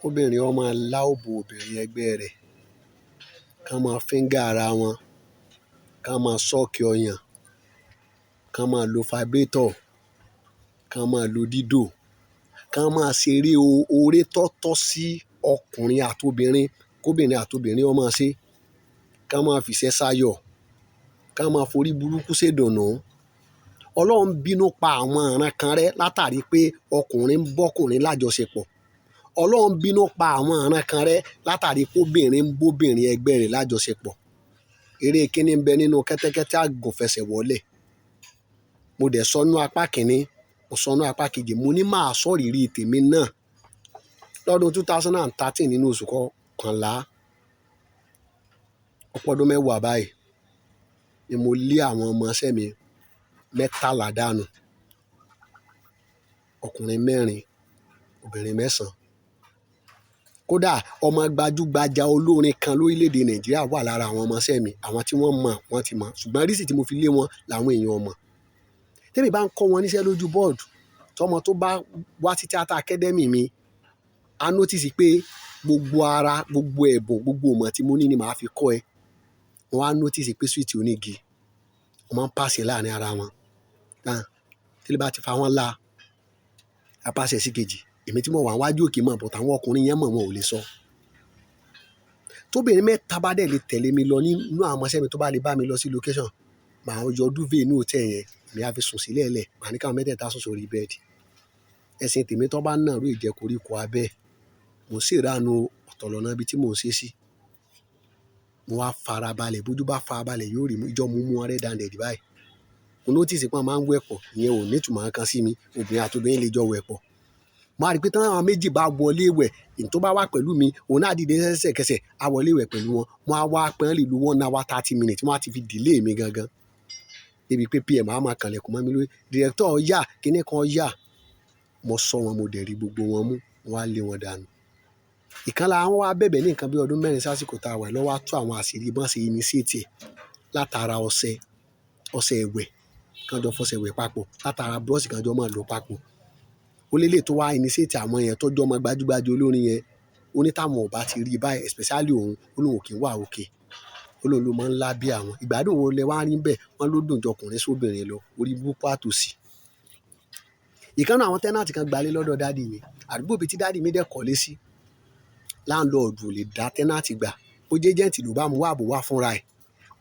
kóbìnrin ó máa lá òbò obìnrin ẹgbẹ́ rẹ̀, kán máa fíńgà ara wọn, kán máa sọ́ọ̀kì ọyàn, kán máa lo vibrator, kán máa lo dídò, kán máa ṣeré oore tọ́tọ́ sí ọkùnrin àtobìnrin, kóbìnrin àtobìnrin ó máa ṣe, kán máa fìṣẹ́ sáyọ̀, kán máa forí burúkú ṣèdùnnú. Ọlọ́run bínú pa àwọn ìran kan rẹ́ látàrí pé ọkùnrin ń bọ́kùnrin lájọṣepọ̀. Ọlọ́run bínú pa àwọn ìran kan rẹ́ látàrí pé obìnrin ń bóbìnrin ẹgbẹ́ rẹ̀ lájọṣepọ̀. Eré kíní ń bẹ nínú kẹ́tẹ́kẹ́tẹ́ àgùnfẹsẹ̀ wọlé. Mo dẹ̀ sọnú apá kìíní, mo sọnú apá kejì, mo ní máa sọ ìrírí tèmi náà. Lọ́dún 2013 nínú oṣù kọkànlá, ọpọ́dún mẹ́wàá báyìí, ni mo lé àwọn ọmọọṣẹ́ mi 13 dànù. Ọkùnrin 4, obìnrin 9. Kódà ọmọ gbajúgbajà olórin kan lórílẹ̀‐èdè Nàìjíríà wà lára àwọn ọmọọṣẹ́ mi. Àwọn tí wọ́n mọ̀ wọ́n ti mọ̀, ṣùgbọ́n rísì tí mo fi lé wọn làwọn èèyàn mọ̀. Tèmi bá ń kọ́ wọn níṣẹ́ lójú bọ́ọ̀dù, tọmọ tó bá wá sí tíátà academy mi, a notice pé gbogbo ara, gbogbo ẹ̀bùn, gbogbo ìmọ̀ tí mo ní ni màá fi kọ́ ẹ. Wọ́n á notice pé sweet onígi, wọ́n máa ń pàṣẹ láàrin ara wọn. Tí lè bá ti fa wọn la, a pàṣẹ sí kejì. Èmi tí mo wà wájú òkè mọ̀, but àwọn ọkùnrin yẹn mọ̀ wọn ò lè sọ. Tóbìnrin 3 bá dẹ̀ lè tẹ̀lé mi lọ nínú àwọn ọmọọṣẹ́ mi tó bá lè bá mi lọ sí location, màá yọ duvet inú hòtẹ́ẹ̀ yẹn, èmi á fi sùn sílẹ̀ ẹlẹ̀, màá ní káwọn 3 sùn sórí bẹ́ẹ̀dì. Ẹ̀sìn tèmi tó bá nàró ìjẹ́ koríko abẹ́, mo sì ránu ọ̀tọ̀lọ́nà ibi tí mò ń ṣe sí. Mo wá farabalẹ̀, bójú bá farabalẹ̀ yóò rí mi, ìjọ mú red handed báyìí. Mo notice pé wọ́n máa ń wẹ̀pọ̀, ìyẹn ò ní ìtumọ̀ kan sí mi, obìnrin àtobìnrin lè jọ wẹ̀pọ̀. Mo á rí pé tí àwọn méjì bá wọlé wẹ̀, èyí tó bá wà pẹ̀lú mi, òun náà dìde lẹ́sẹ̀kẹsẹ̀, á wọlé wẹ̀ pẹ̀lú wọn. Mo á wá pẹ́ lè lu 1 hour 30 minutes, wọ́n á ti fi delay mi gangan. Débi pé PM á máa kànlẹ̀kùn mọ́ mi lórí, director yà, kíní kan yà. Mo sọ wọn, mo dẹ̀ rí gbogbo wọn mú, wọ́n á lé wọn dànù. Ìkan lára wọn wá bẹ̀bẹ̀ ní nǹkan bí ọdún 4 sásìkò tá a wà lọ́wọ́ á tú àwọn àṣírí bọ́n ṣe initiate látara ọṣẹ ẹ̀wẹ̀, kan jọ fọṣẹ wẹ̀ papọ̀, látara brush kan jọ máa lò papọ̀. Ó lélẹ̀ tó wá initiate àwọn yẹn tọ́jú ọmọ gbajúgbajà olórin yẹn. Ó ní táwọn ò bá ti rí báyìí, especially òun, ó lóun kì í wà òkè. Ó lóun ló máa ń lá bí àwọn. Ìgbádùn wo lẹ wá rí bẹ́ẹ̀? Wọ́n ló dùn jọkùnrin sóbìnrin lọ, orí burúkú àtòsí. Ìkan náà àwọn tenant kan gbalé lọ́dọ̀ dádì mi. Àdúgbò bíi tí dádì mi dẹ̀ kọ́lé sí, láńlọ́ọ̀dù ò lè dá tenant gbà. Ó jẹ́ agent ló bá mu wá àbò wá fúnra ẹ̀.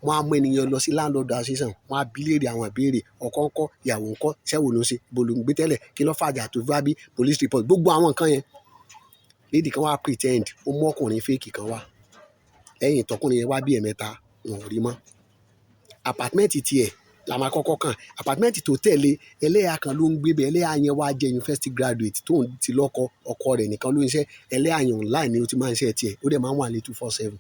Wọ́n á mú ènìyàn lọ sí landlord association, wọ́n á bi léèrè àwọn ìbéèrè, ọkọ ńkọ́, ìyàwó ńkọ́, iṣẹ́ wo ló ń ṣe, ibo ló ń gbé tẹ́lẹ̀, kí ló fàjà tó bá bí, police report, gbogbo àwọn nǹkan yẹn. Lady kan wá pretend, ó mú ọkùnrin fake kan wá. Lẹ́yìn tọkùnrin yẹn wá bí 3, wọn ò rí mọ́. Apartment tiẹ̀ la máa kọ́kọ́ kàn. Apartment tó tẹ̀lé, ẹlẹ́yà kan ló ń gbé bẹ́ẹ̀. Ẹlẹ́yà yẹn wá jẹ́ university graduate tó ń ti lọ́kọ, ọkọ rẹ̀ nìkan ló ń ṣe. Ẹlẹ́yà yẹn online ni ó ti máa ń ṣe tiẹ̀, ó dẹ̀ máa ń wà ní 247.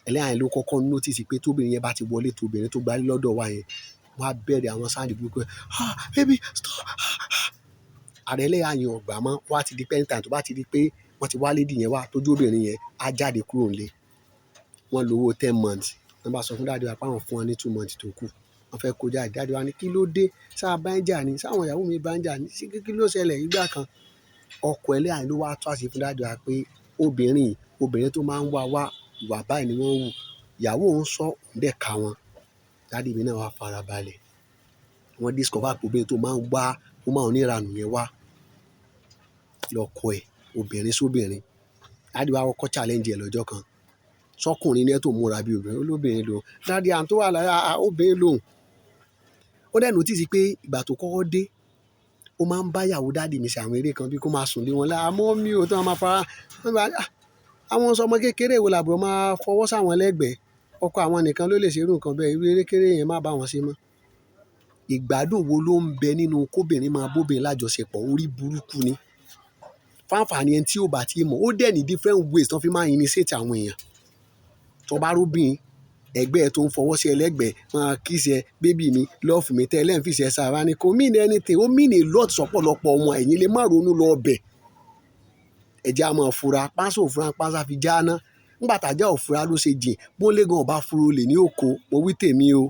Ẹlẹ́yà yẹn ló kọ́kọ́ notice pé tóbìnrin yẹn bá ti wọlé, tóbìnrin tó gbálé lọ́dọ̀ wa yẹn, wọ́n á bẹ̀rẹ̀ àwọn sáàdì burúkú ẹ̀. Baby stop. Ààrẹ ẹlẹ́yà yẹn ò gbà mọ́, wọ́n á ti di anytime tó bá ti di pé wọ́n ti wá lady yẹn wá, tójú obìnrin yẹn á jáde kúrò nílé. Wọ́n lówó 10 months. Wọ́n bá sọ fún dáàdì wa pé àwọn fún wọn ní 2 months tó kù. Wọ́n fẹ́ kó jáde. Dáàdì wa ní kí ló dé? Sáà bá ń jà ni? Sáwọn ìyàwó mi bá ń jà ni? Kí ló ṣẹlẹ̀ ìgbà kan? Ọkọ ẹlẹ́yà yẹn ló wá tó àṣírí fún dáàdì wa pé obìnrin tó máa ń wá ìwà báyìí ni wọ́n wù. Ìyàwó òun sọ òun dẹ̀ ka wọn. Dáàdì mi náà wá farabalẹ̀. Wọ́n discover pé obìnrin tó máa ń wá, ó máa ń níranù yẹn wá lọ́kọ ẹ̀, obìnrin sóbìnrin. Dáàdì wa kọ́kọ́ challenge ẹ̀ lọ́jọ́ kan. Sọkùnrin ni ẹ tó múra bí obìnrin, olóbìnrin lòun. Dáàdì à ń tó wà lára obìnrin lòun. Ó dẹ̀ notice pé ìgbà tó kọ́kọ́ dé, ó máa ń bá ìyàwó dáàdì mi ṣe àwọn eré kan bí kó máa sùn lé wọn lára. Mọ́ mi ò tó máa fara. Àwọn ọmọ kékeré wo làbúrò máa fọwọ́ sáwọn lẹ́gbẹ̀ẹ́. Ọkọ àwọn nìkan ló lè ṣerú nǹkan bẹ́ẹ̀. Irú erékeré yẹn má bá wọn ṣe mọ́. Ìgbádùn wo ló ń bẹ nínú kóbìnrin máa bóbìnrin lájọṣepọ̀? Orí burúkú ni. Fáǹfààní ẹni tí ò bá ti mọ̀, ó dẹ̀ ní different ways tó fi máa initiate àwọn èèyàn. Tó bá róbìn ẹgbẹ́ ẹ tó ń fọwọ́ sí ẹlẹ́gbẹ̀ẹ́, máa kiss ẹ, baby mi, love mi, tẹ́lẹ̀ ń fi ṣe sára ni kò mean anything. Ó mean a lot sọ́pọ̀lọpọ̀ ọmọ ẹ̀yin lè má ronú lọ ọbẹ̀. Ẹ̀jẹ̀ a máa fura, pánsá ò fura, pánsá fi jáná. Nígbà tájà ò fura ló ṣe jìn, bó lé gan ọba furu olè ní òkò, mo wí tèmi o.